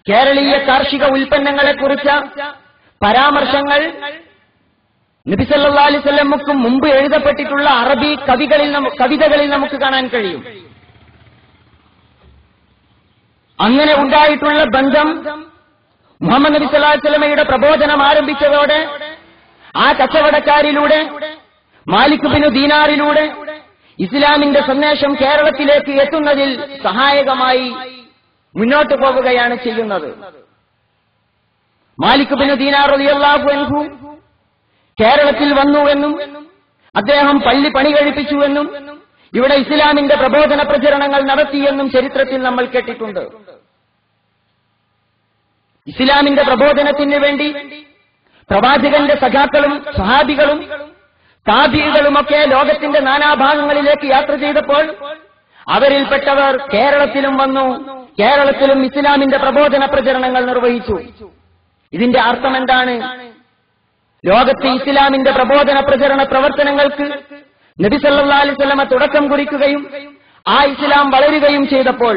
കേരളീയ കാർഷിക ഉൽപ്പന്നങ്ങളെക്കുറിച്ച പരാമർശങ്ങൾ നബി സല്ലല്ലാഹു അലൈഹി വസല്ലമക്ക് മുമ്പ് എഴുതപ്പെട്ടിട്ടുള്ള അറബി കവിതകളിൽ നമുക്ക് കാണാൻ കഴിയും. അങ്ങനെ ഉണ്ടായിട്ടുള്ള ബന്ധം മുഹമ്മദ് നബി സല്ലല്ലാഹു അലൈഹി വസല്ലമയുടെ പ്രബോധനം ആരംഭിച്ചതോടെ ആ കച്ചവടക്കാരിലൂടെ മാലിക് ബിൻ ദീനാറിലൂടെ ഇസ്ലാമിന്റെ സന്ദേശം കേരളത്തിലേക്ക് എത്തുന്നതിൽ സഹായകമായി മുന്നോട്ട് പോവുകയാണ് ചെയ്യുന്നത്. മാലിക് ബിൻ ദീനാർ റളിയല്ലാഹു അൻഹു കേരളത്തിൽ വന്നുവെന്നും അദ്ദേഹം പള്ളി പണി കഴിപ്പിച്ചുവെന്നും ഇവിടെ ഇസ്ലാമിന്റെ പ്രബോധന പ്രചരണങ്ങൾ നടത്തിയെന്നും ചരിത്രത്തിൽ നമ്മൾ കേട്ടിട്ടുണ്ട്. ഇസ്ലാമിന്റെ പ്രബോധനത്തിന് വേണ്ടി പ്രവാചകന്റെ സഖാക്കളും സ്വഹാബികളും താബിഈകളുമൊക്കെ ലോകത്തിന്റെ നാനാഭാഗങ്ങളിലേക്ക് യാത്ര ചെയ്തപ്പോൾ അവരിൽപ്പെട്ടവർ കേരളത്തിലും വന്നു, കേരളത്തിലും ഇസ്ലാമിന്റെ പ്രബോധന പ്രചരണങ്ങൾ നിർവഹിച്ചു. ഇതിന്റെ അർത്ഥം എന്താണ്? ലോകത്ത് ഇസ്ലാമിന്റെ പ്രബോധന പ്രചരണ പ്രവർത്തനങ്ങൾക്ക് നബി സല്ലല്ലാഹു അലൈഹി വസല്ലമ തുടക്കം കുറിക്കുകയും ആ ഇസ്ലാം വളരുകയും ചെയ്തപ്പോൾ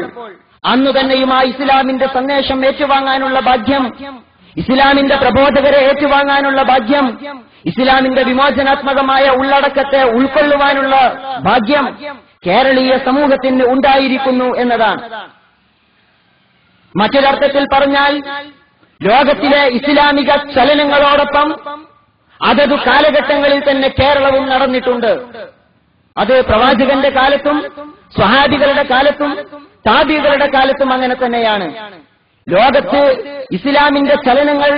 അന്നു തന്നെയും ആ ഇസ്ലാമിന്റെ സന്ദേശം ഏറ്റുവാങ്ങാനുള്ള ഭാഗ്യം, ഇസ്ലാമിന്റെ പ്രബോധകരെ ഏറ്റുവാങ്ങാനുള്ള ഭാഗ്യം, ഇസ്ലാമിന്റെ വിമോചനാത്മകമായ ഉള്ളടക്കത്തെ ഉൾക്കൊള്ളുവാനുള്ള ഭാഗ്യം കേരളീയ സമൂഹത്തിന് ഉണ്ടായിരിക്കുന്നു എന്നതാണ്. മറ്റൊരർത്ഥത്തിൽ പറഞ്ഞാൽ ലോകത്തിലെ ഇസ്ലാമിക ചലനങ്ങളോടൊപ്പം അതത് കാലഘട്ടങ്ങളിൽ തന്നെ കേരളവും നടന്നിട്ടുണ്ട്. അത് പ്രവാചകന്റെ കാലത്തും സ്വഹാബികളുടെ കാലത്തും താബിഈകളുടെ കാലത്തും അങ്ങനെ തന്നെയാണ്. ലോകത്ത് ഇസ്ലാമിന്റെ ചലനങ്ങൾ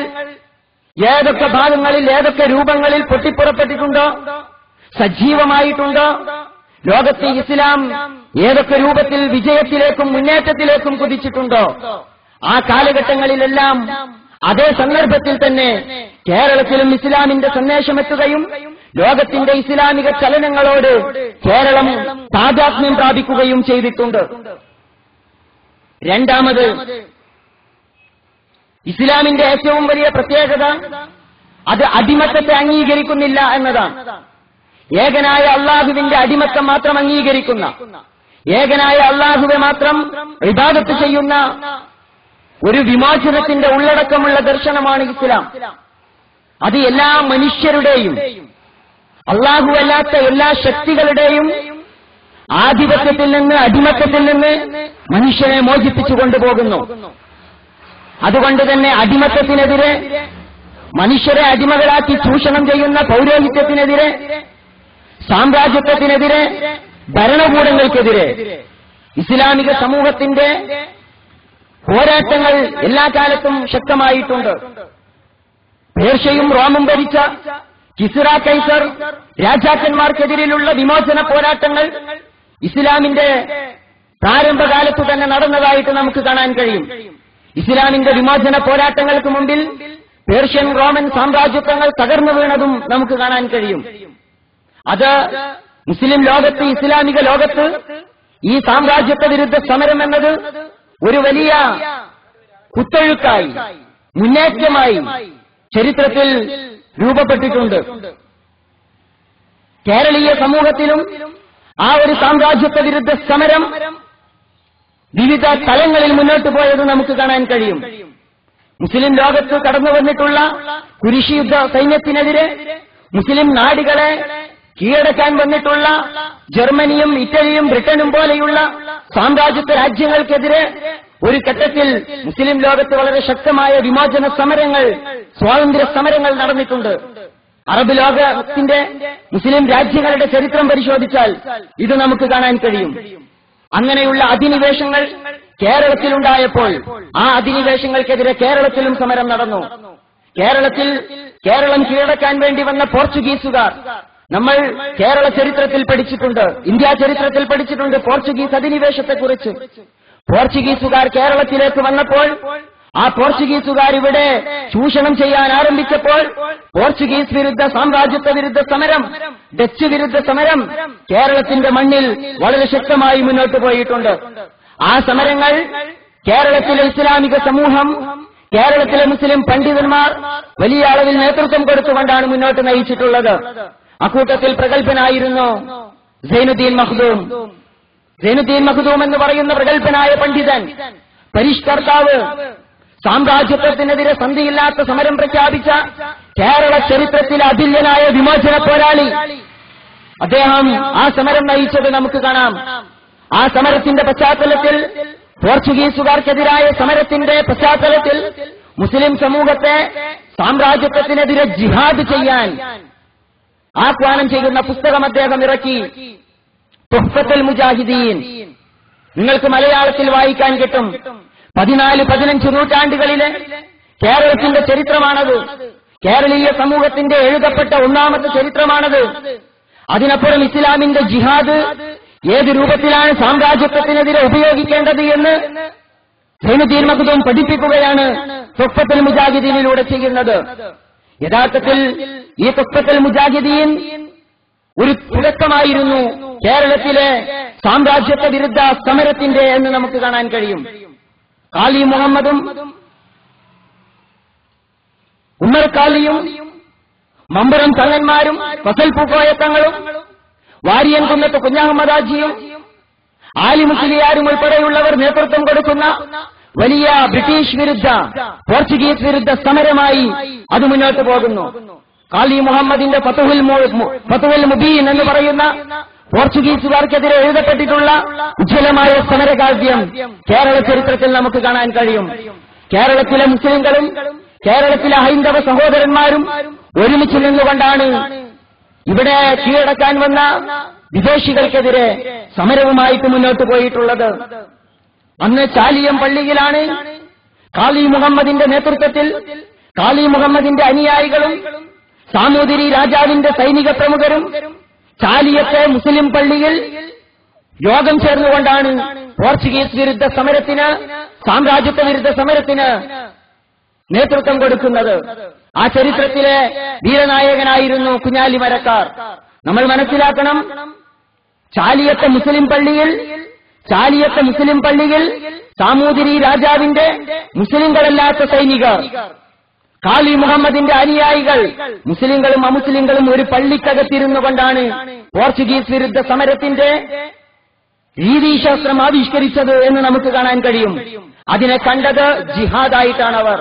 ഏതൊക്കെ ഭാഗങ്ങളിൽ ഏതൊക്കെ രൂപങ്ങളിൽ പൊട്ടിപ്പുറപ്പെട്ടിട്ടുണ്ടോ, സജീവമായിട്ടുണ്ടോ, ലോകത്ത് ഇസ്ലാം ഏതൊക്കെ രൂപത്തിൽ വിജയത്തിലേക്കും മുന്നേറ്റത്തിലേക്കും കുതിച്ചിട്ടുണ്ടോ, ആ കാലഘട്ടങ്ങളിലെല്ലാം അതേ സന്ദർഭത്തിൽ തന്നെ കേരളത്തിലും ഇസ്ലാമിന്റെ സന്ദേശമെത്തുകയും ലോകത്തിന്റെ ഇസ്ലാമിക ചലനങ്ങളോട് കേരളം താദാത്മ്യം പ്രാപിക്കുകയും ചെയ്തിട്ടുണ്ട്. രണ്ടാമത്, ഇസ്ലാമിന്റെ ഏറ്റവും വലിയ പ്രത്യേകത അത് അടിമത്തത്തെ അംഗീകരിക്കുന്നില്ല എന്നതാണ്. ഏകനായ അള്ളാഹുവിന്റെ അടിമത്തം മാത്രം അംഗീകരിക്കുന്ന, ഏകനായ അള്ളാഹുവെ മാത്രം ഇബാദത്ത് ചെയ്യുന്ന ഒരു വിമോചനത്തിന്റെ ഉള്ളടക്കമുള്ള ദർശനമാണ് ഇസ്ലാം. അത് എല്ലാ മനുഷ്യരുടെയും അള്ളാഹു അല്ലാത്ത എല്ലാ ശക്തികളുടെയും ആധിപത്യത്തിൽ നിന്ന്, അടിമത്തത്തിൽ നിന്ന് മനുഷ്യനെ മോചിപ്പിച്ചു കൊണ്ടുപോകുന്നു. അതുകൊണ്ട് തന്നെ അടിമത്തത്തിനെതിരെ, മനുഷ്യരെ അടിമകളാക്കി ചൂഷണം ചെയ്യുന്ന പൗരോഹിത്യത്തിനെതിരെ, സാമ്രാജ്യത്വത്തിനെതിരെ, ഭരണകൂടങ്ങൾക്കെതിരെ ഇസ്ലാമിക സമൂഹത്തിന്റെ പോരാട്ടങ്ങൾ എല്ലാ കാലത്തും ശക്തമായിട്ടുണ്ട്. പേർഷ്യയും റോമും ഭരിച്ച കിസ്റ കൈസർ രാജാക്കന്മാർക്കെതിരെയുള്ള വിമോചന പോരാട്ടങ്ങൾ ഇസ്ലാമിന്റെ പ്രാരംഭകാലത്തു തന്നെ നടന്നതായിട്ട് നമുക്ക് കാണാൻ കഴിയും. ഇസ്ലാമിന്റെ വിമോചന പോരാട്ടങ്ങൾക്ക് മുമ്പിൽ പേർഷ്യൻ റോമൻ സാമ്രാജ്യത്വങ്ങൾ തകർന്നു വീണതും നമുക്ക് കാണാൻ കഴിയും. അത് മുസ്ലിം ലോകത്ത്, ഇസ്ലാമിക ലോകത്ത് ഈ സാമ്രാജ്യത്വ വിരുദ്ധ സമരം എന്നത് ഒരു വലിയ കുത്തൊഴുക്കായി, മുന്നേറ്റമായി ചരിത്രത്തിൽ രൂപപ്പെട്ടിട്ടുണ്ട്. കേരളീയ സമൂഹത്തിലും ആ ഒരു സാമ്രാജ്യത്വ വിരുദ്ധ സമരം വിവിധ തലങ്ങളിൽ മുന്നോട്ട് പോയത് നമുക്ക് കാണാൻ കഴിയും. മുസ്ലിം ലോകത്ത് കടന്നു വന്നിട്ടുള്ള കുരിശുയുദ്ധ സൈന്യത്തിനെതിരെ, മുസ്ലിം നാടുകളെ കീഴടക്കാൻ വന്നിട്ടുള്ള ജർമ്മനിയും ഇറ്റലിയും ബ്രിട്ടനും പോലെയുള്ള സാമ്രാജ്യത്വ രാജ്യങ്ങൾക്കെതിരെ ഒരു ഘട്ടത്തിൽ മുസ്ലിം ലോകത്ത് വളരെ ശക്തമായ വിമോചന സമരങ്ങൾ, സ്വാതന്ത്ര്യ സമരങ്ങൾ നടന്നിട്ടുണ്ട്. അറബ് ലോകത്തിന്റെ മുസ്ലിം രാജ്യങ്ങളുടെ ചരിത്രം പരിശോധിച്ചാൽ ഇത് നമുക്ക് കാണാൻ കഴിയും. അങ്ങനെയുള്ള അധിനിവേശങ്ങൾ കേരളത്തിലുണ്ടായപ്പോൾ ആ അധിനിവേശങ്ങൾക്കെതിരെ കേരളത്തിലും സമരം നടന്നു. കേരളം കീഴടക്കാൻ വേണ്ടി വന്ന പോർച്ചുഗീസുകാർ, നമ്മൾ കേരള ചരിത്രത്തിൽ പഠിച്ചിട്ടുണ്ട്, ഇന്ത്യ ചരിത്രത്തിൽ പഠിച്ചിട്ടുണ്ട് പോർച്ചുഗീസ് അധിനിവേശത്തെക്കുറിച്ച്. പോർച്ചുഗീസുകാർ കേരളത്തിലേക്ക് വന്നപ്പോൾ, ആ പോർച്ചുഗീസുകാർ ഇവിടെ ചൂഷണം ചെയ്യാൻ ആരംഭിച്ചപ്പോൾ പോർച്ചുഗീസ് വിരുദ്ധ, സാമ്രാജ്യത്വ വിരുദ്ധ സമരം, ഡച്ച് വിരുദ്ധ സമരം കേരളത്തിന്റെ മണ്ണിൽ വളരെ ശക്തമായി മുന്നോട്ട് പോയിട്ടുണ്ട്. ആ സമരങ്ങൾ കേരളത്തിലെ ഇസ്ലാമിക സമൂഹം, കേരളത്തിലെ മുസ്ലിം പണ്ഡിതന്മാർ വലിയ അളവിൽ നേതൃത്വം കൊടുത്തുകൊണ്ടാണ് മുന്നോട്ട് നയിച്ചിട്ടുള്ളത്. അക്കൂട്ടത്തിൽ പ്രഗത്ഭനായിരുന്നു സൈനുദ്ദീൻ മഖ്ദൂം. സൈനുദ്ദീൻ മഖ്ദൂം എന്ന് പറയുന്ന പ്രഗത്ഭനായ പണ്ഡിതൻ പരിഷ്കർത്താവ്, സാമ്രാജ്യത്വത്തിനെതിരെ സന്ധിയില്ലാത്ത സമരം പ്രഖ്യാപിച്ച കേരള ചരിത്രത്തിലെ അതുല്യനായ വിമോചന പോരാളി, അദ്ദേഹം ആ സമരം നയിച്ചത് നമുക്ക് കാണാം. ആ സമരത്തിന്റെ പശ്ചാത്തലത്തിൽ, പോർച്ചുഗീസുകാർക്കെതിരായ സമരത്തിന്റെ പശ്ചാത്തലത്തിൽ മുസ്ലിം സമൂഹത്തെ സാമ്രാജ്യത്വത്തിനെതിരെ ജിഹാദ് ചെയ്യാൻ ആഹ്വാനം ചെയ്യുന്ന പുസ്തകം അദ്ദേഹം ഇറക്കി. തുഹ്ഫത്തുൽ മുജാഹിദീൻ. നിങ്ങൾക്ക് മലയാളത്തിൽ വായിക്കാൻ കിട്ടും. 14-15 നൂറ്റാണ്ടുകളിലെ കേരളത്തിന്റെ ചരിത്രമാണത്. കേരളീയ സമൂഹത്തിന്റെ എഴുതപ്പെട്ട ഒന്നാമത്തെ ചരിത്രമാണത്. അതിനപ്പുറം ഇസ്ലാമിന്റെ ജിഹാദ് ഏത് രൂപത്തിലാണ് സാമ്രാജ്യത്വത്തിനെതിരെ ഉപയോഗിക്കേണ്ടത് എന്ന് സൈനുദ്ദീൻ മഖ്ദൂം പഠിപ്പിക്കുകയാണ് തുഹ്ഫത്തുൽ മുജാഹിദീനിലൂടെ ചെയ്യുന്നത്. യഥാർത്ഥത്തിൽ ഈ തുഹ്ഫത്തുൽ മുജാഹിദീൻ ഒരു തുടക്കമായിരുന്നു കേരളത്തിലെ സാമ്രാജ്യത്വ വിരുദ്ധ സമരത്തിന്റെ എന്ന് നമുക്ക് കാണാൻ കഴിയും. കാളി മുഹമ്മദും ഉമ്മർ കാളിയും മമ്പുറം തങ്ങന്മാരും ഫസൽ പൂക്കോയത്തങ്ങളും വാരിയൻകുന്നത്ത് കുഞ്ഞഹമ്മദാജിയും ആലി മുസ്ലിയാരും ഉൾപ്പെടെയുള്ളവർ നേതൃത്വം കൊടുക്കുന്ന വലിയ ബ്രിട്ടീഷ് വിരുദ്ധ, പോർച്ചുഗീസ് വിരുദ്ധ സമരമായി അത് മുന്നോട്ട് പോകുന്നു. കാളി മുഹമ്മദിന്റെ ഫതുഹുൽ മുബീൻ എന്ന് പറയുന്ന പോർച്ചുഗീസുകാർക്കെതിരെ എഴുതപ്പെട്ടിട്ടുള്ള ഉജ്ജ്വലമായ സമരകാവ്യം കേരള ചരിത്രത്തിൽ നമുക്ക് കാണാൻ കഴിയും. കേരളത്തിലെ മുസ്ലിങ്ങളും കേരളത്തിലെ ഹൈന്ദവ സഹോദരന്മാരും ഒരുമിച്ച് നിന്നുകൊണ്ടാണ് ഇവിടെ കീഴടക്കാൻ വന്ന വിദേശികൾക്കെതിരെ സമരവുമായിട്ട് മുന്നോട്ട് പോയിട്ടുള്ളത്. അന്ന് ചാലിയം പള്ളിയിലാണ് കാളി മുഹമ്മദിന്റെ നേതൃത്വത്തിൽ കാളി മുഹമ്മദിന്റെ അനുയായികളും സാമൂതിരി രാജാവിന്റെ സൈനിക പ്രമുഖരും ചാലിയത്തെ മുസ്ലിം പള്ളിയിൽ യോഗം ചേർന്നുകൊണ്ടാണ് പോർച്ചുഗീസ് വിരുദ്ധ സമരത്തിന്, സാമ്രാജ്യത്വ വിരുദ്ധ സമരത്തിന് നേതൃത്വം കൊടുക്കുന്നത്. ആ ചരിത്രത്തിലെ വീരനായകനായിരുന്നു കുഞ്ഞാലി മരക്കാർ. നമ്മൾ മനസ്സിലാക്കണം, ചാലിയത്തെ മുസ്ലിം പള്ളിയിൽ സാമൂതിരി രാജാവിന്റെ മുസ്ലിങ്ങളല്ലാത്ത സൈനികർ, കാളി മുഹമ്മദിന്റെ അനുയായികൾ, മുസ്ലിങ്ങളും അമുസ്ലിങ്ങളും ഒരു പള്ളിക്കകത്തിരുന്നു കൊണ്ടാണ് പോർച്ചുഗീസ് വിരുദ്ധ സമരത്തിന്റെ രീതിശാസ്ത്രം ആവിഷ്കരിച്ചത് എന്ന് നമുക്ക് കാണാൻ കഴിയും. അതിനെ കണ്ടത് ജിഹാദായിട്ടാണ് അവർ.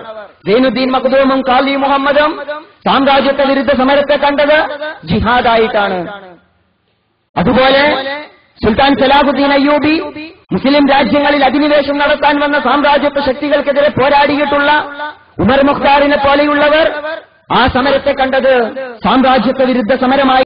സൈനുദ്ദീൻ മഖ്ദൂമും കാളി മുഹമ്മദും സാമ്രാജ്യത്വ വിരുദ്ധ സമരത്തെ കണ്ടത് ജിഹാദായിട്ടാണ്. അതുപോലെ സുൽത്താൻ സലാഹുദ്ദീൻ അയ്യൂബി മുസ്ലിം രാജ്യങ്ങളിൽ അധിനിവേശം നടത്താൻ വന്ന സാമ്രാജ്യത്വ ശക്തികൾക്കെതിരെ പോരാടിയിട്ടുള്ള ഉമർ മുഖ്താറിനെ പോലെയുള്ളവർ ആ സമരത്തെ കണ്ടത് സാമ്രാജ്യത്വ വിരുദ്ധ സമരമായി.